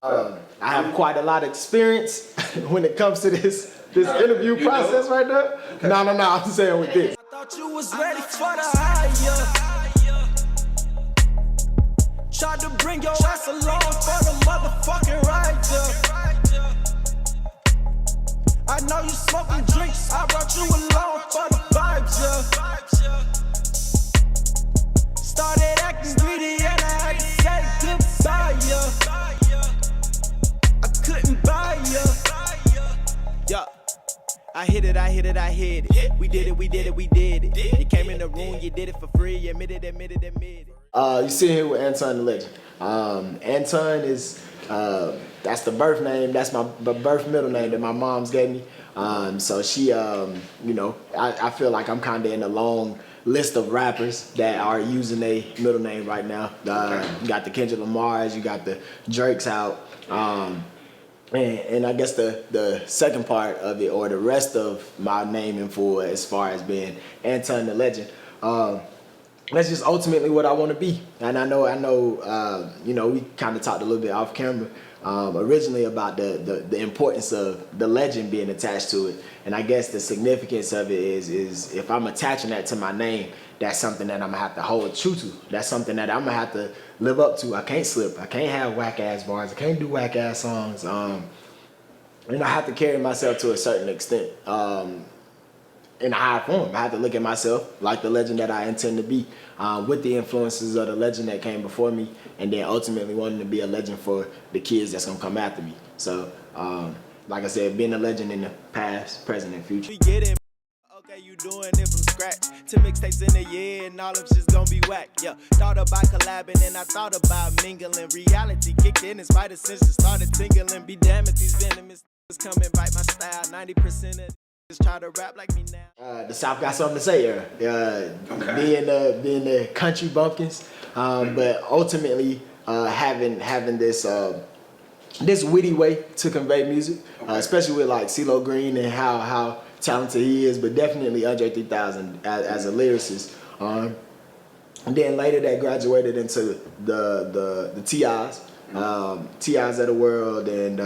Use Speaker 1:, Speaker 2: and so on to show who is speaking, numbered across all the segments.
Speaker 1: I have quite a lot of experience when it comes to this interview process right now. No, I'm saying with this.
Speaker 2: I thought you was ready for the higher. Tried to bring your ass along for the motherfucking ride, I know you smoking drinks, I brought you along for the vibes, Started acting greedy and I had to say goodbye, I couldn't buy ya. I hit it. We did it. You came in the room, you did it for free. Admit it.
Speaker 1: You sit here with AntonTheLegend. Anton is, that's the birth name, that's my birth middle name that my mom's gave me. So she, you know, I feel like I'm kind of in a long list of rappers that are using a middle name right now. You got the Kendrick Lamars, you got the Drakes out. And I guess the second part of it, or the rest of my naming for as far as being AntonTheLegend, that's just ultimately what I want to be. And I know, you know, we kind of talked a little bit off camera originally about the importance of the legend being attached to it. And I guess the significance of it is if I'm attaching that to my name, that's something that I'm gonna have to hold true to. That's something that I'm gonna have to live up to. I can't slip. I can't have whack ass bars. I can't do whack ass songs. And I have to carry myself to a certain extent. In a high form. I have to look at myself like the legend that I intend to be, with the influences of the legend that came before me, and then ultimately wanting to be a legend for the kids that's gonna come after me. So, like I said, being a legend in the past, present, and future.
Speaker 2: We get it. Okay, you doing it from scratch. 2 mixtapes in a year and all of them just gonna be whack. Yeah, thought about collabing and I thought about mingling. Reality kicked in spite of sense started tingling. Be damn it, these venomous come and bite my style. 90% of just try to rap like me now.
Speaker 1: The South got something to say here. Being the country bumpkins, but ultimately having this this witty way to convey music, especially with like CeeLo Green and how talented he is, but definitely Andre 3000 as a lyricist. And then later that graduated into the TIs, TIs of the world, and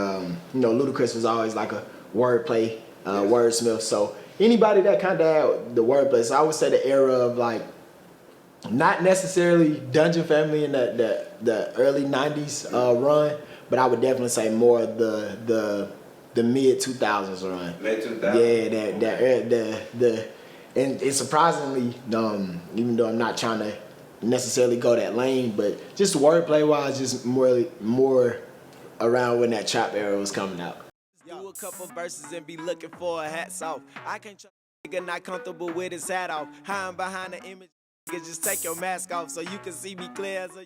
Speaker 1: you know, Ludacris was always like a wordplay. Wordsmith. So anybody that kind of had the wordplay, so I would say the era of like, not necessarily Dungeon Family in the early 90s run, but I would definitely say more the mid 2000s run.
Speaker 3: Mid 2000s.
Speaker 1: Yeah, and it's surprisingly, even though I'm not trying to necessarily go that lane, but just wordplay wise, just more around when that trap era was coming out.
Speaker 2: Do a couple verses and be looking for a hats off. I can't trust a nigga not comfortable with his hat off. Hiding behind the image, nigga, just take your mask off so you can see me clear as a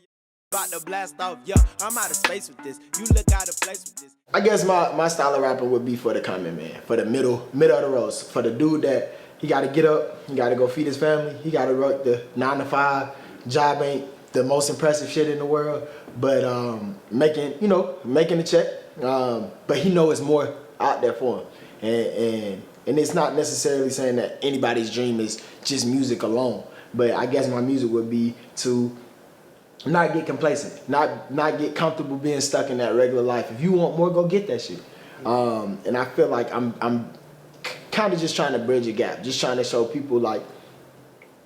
Speaker 2: about to blast off. Yo, I'm out of space with this. You look out of place with this.
Speaker 1: I guess my style of rapping would be for the common man, for the middle of the road, for the dude that he got to get up, he got to go feed his family, he got to work the 9 to 5 job. Ain't the most impressive shit in the world, but making a check. But he knows it's more out there for him, and it's not necessarily saying that anybody's dream is just music alone. But I guess my music would be to not get complacent, not get comfortable being stuck in that regular life. If you want more, go get that shit. And I feel like I'm kind of just trying to bridge a gap, just trying to show people like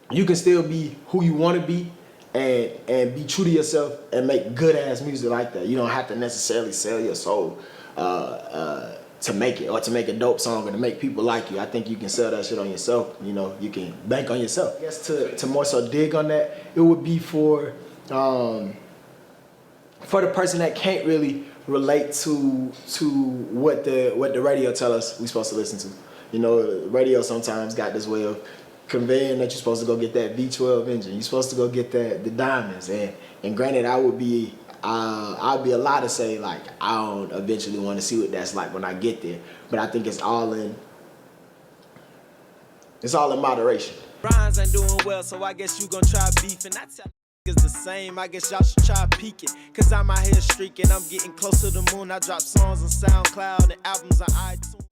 Speaker 1: you can still be who you want to be, and be true to yourself and make good ass music like that. You don't have to necessarily sell your soul to make it, or to make a dope song, or to make people like you. I think you can sell that shit on yourself. You know, you can bank on yourself. I guess to more so dig on that, it would be for the person that can't really relate to what the radio tell us we're supposed to listen to. You know, the radio sometimes got this way of conveying that you're supposed to go get that V12 engine. You're supposed to go get the diamonds. And granted, I'd be a lot to say like I don't eventually want to see what that's like when I get there. But I think it's all in moderation.
Speaker 2: Rhymes ain't doing well, so I guess you gon' try beefing. I tell niggas the same, I guess y'all should try peeking. Cause I'm out here streaking, I'm getting close to the moon. I drop songs on SoundCloud and albums on iTunes.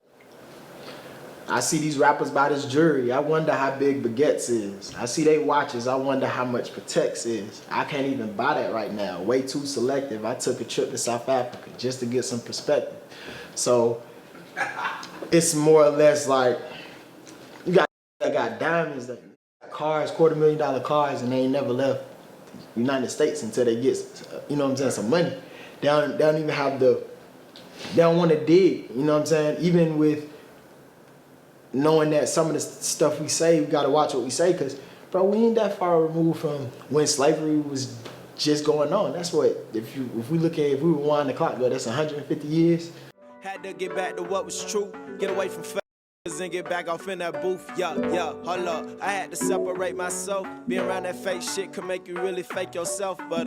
Speaker 1: I see these rappers buy this jewelry. I wonder how big baguettes is. I see they watches. I wonder how much Pateks is. I can't even buy that right now. Way too selective. I took a trip to South Africa just to get some perspective. So it's more or less like you got that got diamonds, that cars, $250,000 cars, and they ain't never left the United States until they get, you know what I'm saying, some money. They don't even have they don't want to dig, you know what I'm saying? Even with knowing that some of the stuff we say, we got to watch what we say, because, bro, we ain't that far removed from when slavery was just going on. That's what, if we rewind the clock, though, that's 150 years.
Speaker 2: Had to get back to what was true, get away from and get back off in that booth. Yeah, hold up. I had to separate myself. Being around that fake shit can make you really fake yourself. But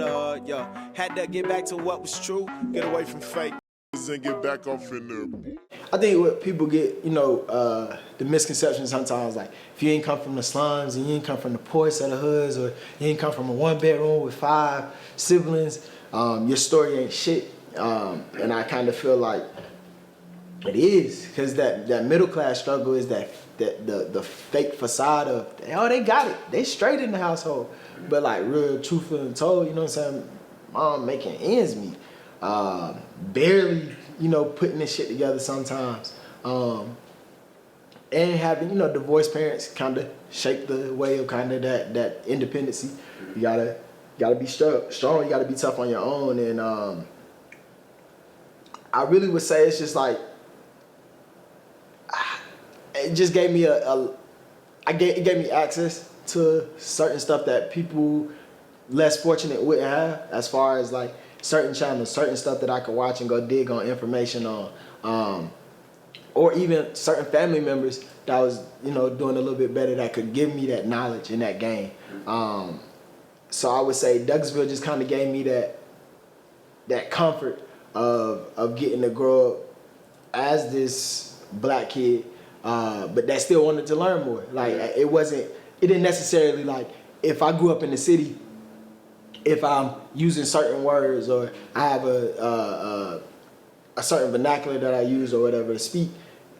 Speaker 2: had to get back to what was true, get away from fake and get back off in there.
Speaker 1: I think what people get, you know, the misconception sometimes, like, if you ain't come from the slums and you ain't come from the poorest of the hoods, or you ain't come from a 1-bedroom with 5 siblings, your story ain't shit. And I kind of feel like it is, because that middle class struggle is that the fake facade of, oh, they got it, they straight in the household, but like real truthful and told, you know what I'm saying, mom making ends meet, barely, you know, putting this shit together sometimes, and having, you know, divorced parents kind of shape the way of kind of that independency. You gotta be strong, you gotta be tough on your own, and I really would say it's just like, it just gave me it gave me access to certain stuff that people less fortunate wouldn't have, as far as like certain channels, certain stuff that I could watch and go dig on information on, or even certain family members that was, you know, doing a little bit better that could give me that knowledge in that game. So I would say Douglasville just kind of gave me that comfort of getting to grow up as this black kid, but that still wanted to learn more. Like, it didn't necessarily, like, if I grew up in the city, if I'm using certain words, or I have a certain vernacular that I use or whatever to speak,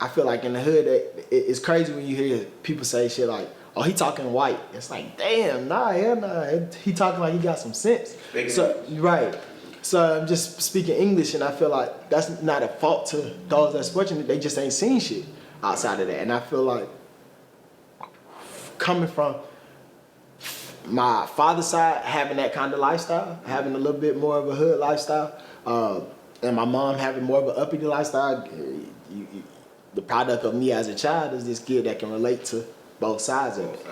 Speaker 1: I feel like in the hood, it's crazy when you hear people say shit like, oh, he talking white. It's like, damn, nah, hell nah. He talking like he got some sense. So, right. So I'm just speaking English, and I feel like that's not a fault to those that's fortunate. They just ain't seen shit outside of that. And I feel like coming from my father's side, having that kind of lifestyle, having a little bit more of a hood lifestyle, and my mom having more of an uppity lifestyle, the product of me as a child is this kid that can relate to both sides of it.